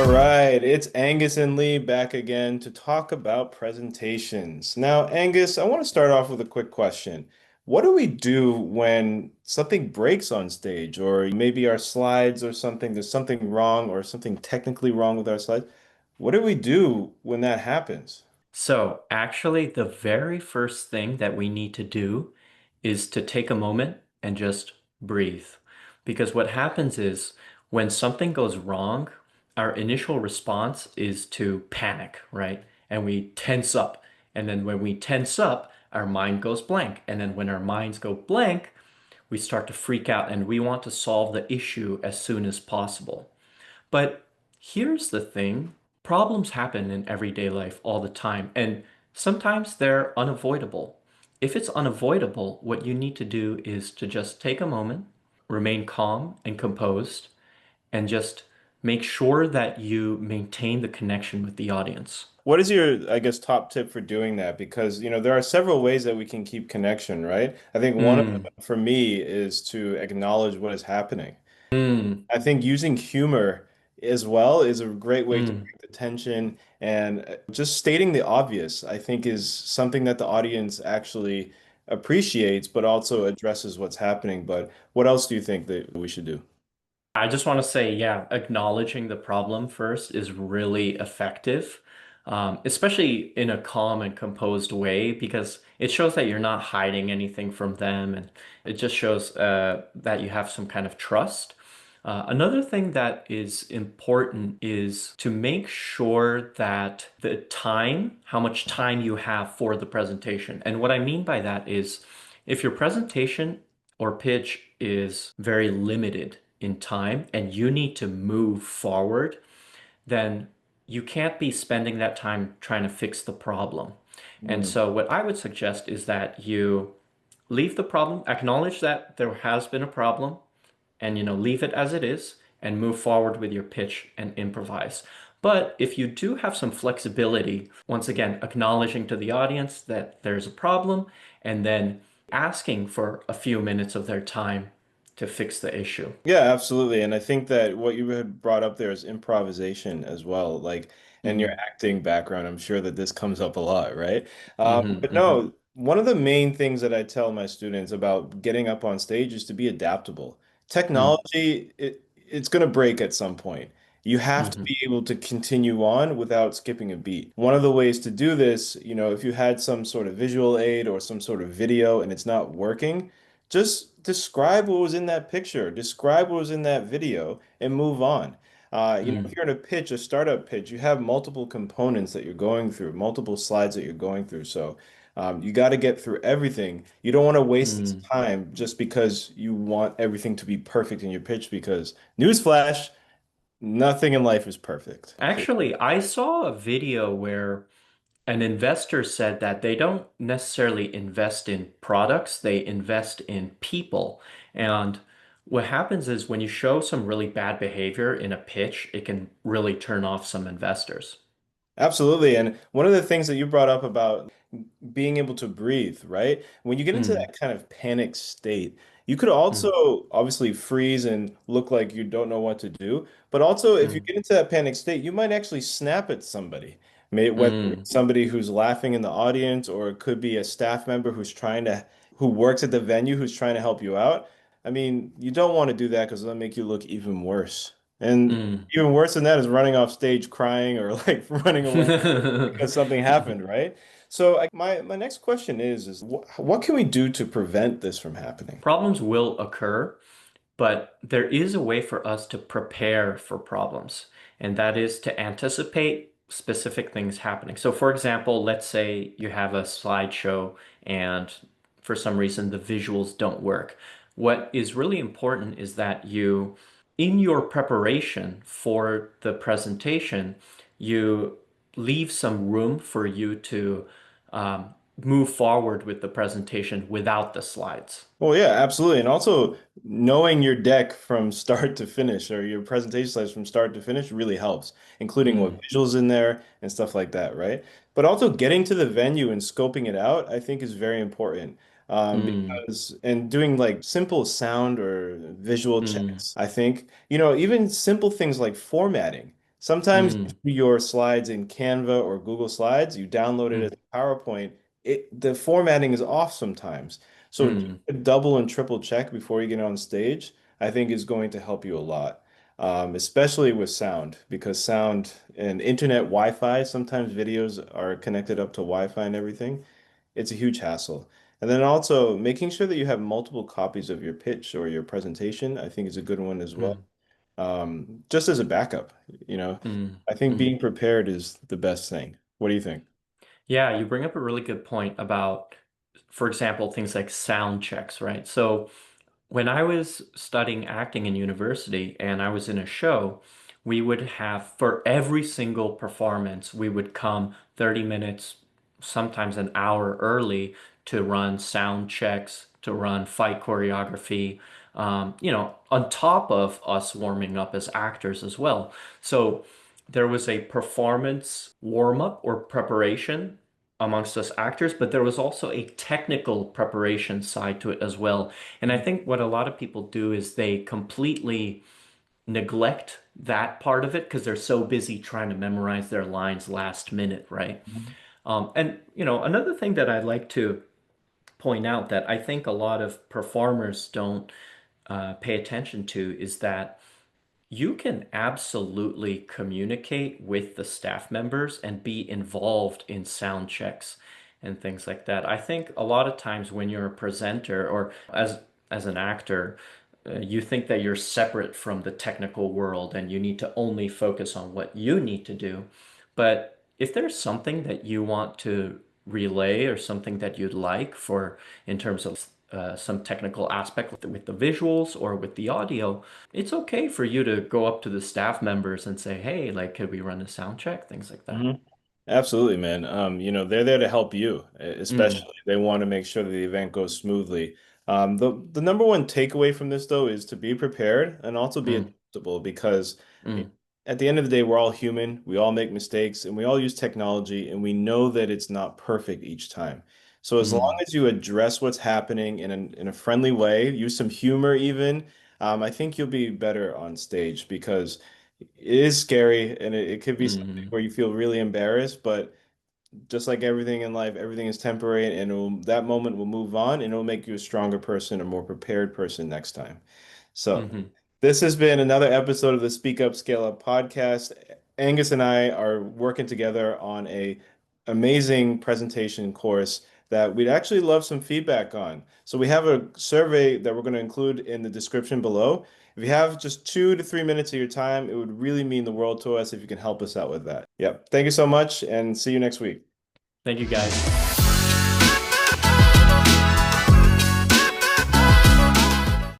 All right, it's Angus and Lee back again to talk about presentations. Now, Angus, I want to start off with a quick question. What do we do when something breaks on stage, or maybe our slides or something, there's something wrong or something technically wrong with our slides? What do we do when that happens? So, actually, the very first thing that we need to do is to take a moment and just breathe. Because what happens is when something goes wrong, our initial response is to panic, right? And we tense up. And then when we tense up, our mind goes blank. And then when our minds go blank, we start to freak out and we want to solve the issue as soon as possible. But here's the thing, problems happen in everyday life all the time, and sometimes they're unavoidable. If it's unavoidable, what you need to do is to just take a moment, remain calm and composed, and just make sure that you maintain the connection with the audience. What is your, I guess, top tip for doing that? Because, there are several ways that we can keep connection, right? I think one of Mm, them for me is to acknowledge what is happening. mm, I think using humor as well is a great way to mm. break the tension and just stating the obvious, I think is something that the audience actually appreciates, but also addresses what's happening. But what else do you think that we should do? I just want to say, yeah, acknowledging the problem first is really effective, especially in a calm and composed way, because it shows that you're not hiding anything from them, and it just shows that you have some kind of trust. Another thing that is important is to make sure that the time, how much time you have for the presentation. And what I mean by that is if your presentation or pitch is very limited in time and you need to move forward, then you can't be spending that time trying to fix the problem. And Mm. so what I would suggest is that you leave the problem, acknowledge that there has been a problem, and leave it as it is and move forward with your pitch and improvise. But if you do have some flexibility, once again, acknowledging to the audience that there's a problem and then asking for a few minutes of their time to fix the issue. Yeah, absolutely. And I think that what you had brought up there is improvisation as well. Like, and your Mm, acting background, I'm sure that this comes up a lot, right? hmm But hmm no, one of the main things that I tell my students about getting up on stage is to be adaptable. mm, Technology, it's going to break at some point. You have to hmm be able to continue on without skipping a beat. One of the ways to do this, if you had some sort of visual aid or some sort of video and it's not working, just describe what was in that picture, describe what was in that video, and move on. If mm, you're in a pitch, a startup pitch, you have multiple components that you're going through, multiple slides that you're going through. So you got to get through everything. You don't want to waste mm. time just because you want everything to be perfect in your pitch, because newsflash, nothing in life is perfect. Actually, I saw a video where an investor said that they don't necessarily invest in products, they invest in people. And what happens is when you show some really bad behavior in a pitch, it can really turn off some investors. Absolutely. And one of the things that you brought up about being able to breathe, right? When you get into Mm, that kind of panic state, you could mm, also obviously freeze and look like you don't know what to do. But also, if you mm, get into that panic state, you might actually snap at somebody. Whether mm, it's somebody who's laughing in the audience, or it could be a staff member who works at the venue who's trying to help you out. I mean, you don't want to do that because it'll make you look even worse. And mm. even worse than that is running off stage crying or like running away because something happened, right? So my next question is what can we do to prevent this from happening? Problems will occur, but there is a way for us to prepare for problems, and that is to anticipate specific things happening. So, for example, let's say you have a slideshow and for some reason the visuals don't work. What is really important is that in your preparation for the presentation, you leave some room for you to um, move forward with the presentation without the slides. Well, yeah, absolutely. And also knowing your deck from start to finish or your presentation slides from start to finish really helps, including what Mm, visuals in there and stuff like that, right? But also getting to the venue and scoping it out, I think is very important. mm, Because and doing like simple sound or visual mm. checks, I think, even simple things like formatting. Sometimes Mm, your slides in Canva or Google Slides, you download it as mm, a PowerPoint, the formatting is off sometimes. So just mm, a double and triple check before you get on stage, I think is going to help you a lot. Especially with sound, because sound and internet Wi-Fi, sometimes videos are connected up to Wi-Fi and everything. It's a huge hassle. And then also making sure that you have multiple copies of your pitch or your presentation, I think is a good one as well. mm, Just as a backup, you know, mm, I think mm. being prepared is the best thing. What do you think? Yeah, you bring up a really good point about, for example, things like sound checks, right? So when I was studying acting in university and I was in a show, we would have for every single performance, we would come 30 minutes, sometimes an hour early to run sound checks, to run fight choreography, on top of us warming up as actors as well. So there was a performance warm up or preparation amongst us actors, but there was also a technical preparation side to it as well. And I think what a lot of people do is they completely neglect that part of it because they're so busy trying to memorize their lines last minute, right? Mhm. And another thing that I'd like to point out that I think a lot of performers don't pay attention to is that you can absolutely communicate with the staff members and be involved in sound checks and things like that. I think a lot of times when you're a presenter or as an actor, you think that you're separate from the technical world and you need to only focus on what you need to do. But if there's something that you want to relay or something that you'd like for in terms of some technical aspect with the visuals or with the audio, it's okay for you to go up to the staff members and say, hey, like, could we run a sound check? Things like that. Mhm. Absolutely, man. They're there to help you, Mm, especially they want to make sure that the event goes smoothly. The number one takeaway from this though is to be prepared and also be mm, adaptable because mm, at the end of the day, we're all human. We all make mistakes and we all use technology and we know that it's not perfect each time. So as long mm, as you address what's happening in a friendly way, use some humor even, I think you'll be better on stage because it is scary and it could be something mm, where you feel really embarrassed, but just like everything in life, everything is temporary and that moment will move on and it'll make you a stronger person, a more prepared person next time. So, mm. this has been another episode of the Speak Up, Scale Up podcast. Angus and I are working together on a amazing presentation course that we'd actually love some feedback on. So we have a survey that we're going to include in the description below. If you have just 2 to 3 minutes of your time, it would really mean the world to us if you can help us out with that. Yep. Thank you so much and see you next week. Thank you, guys.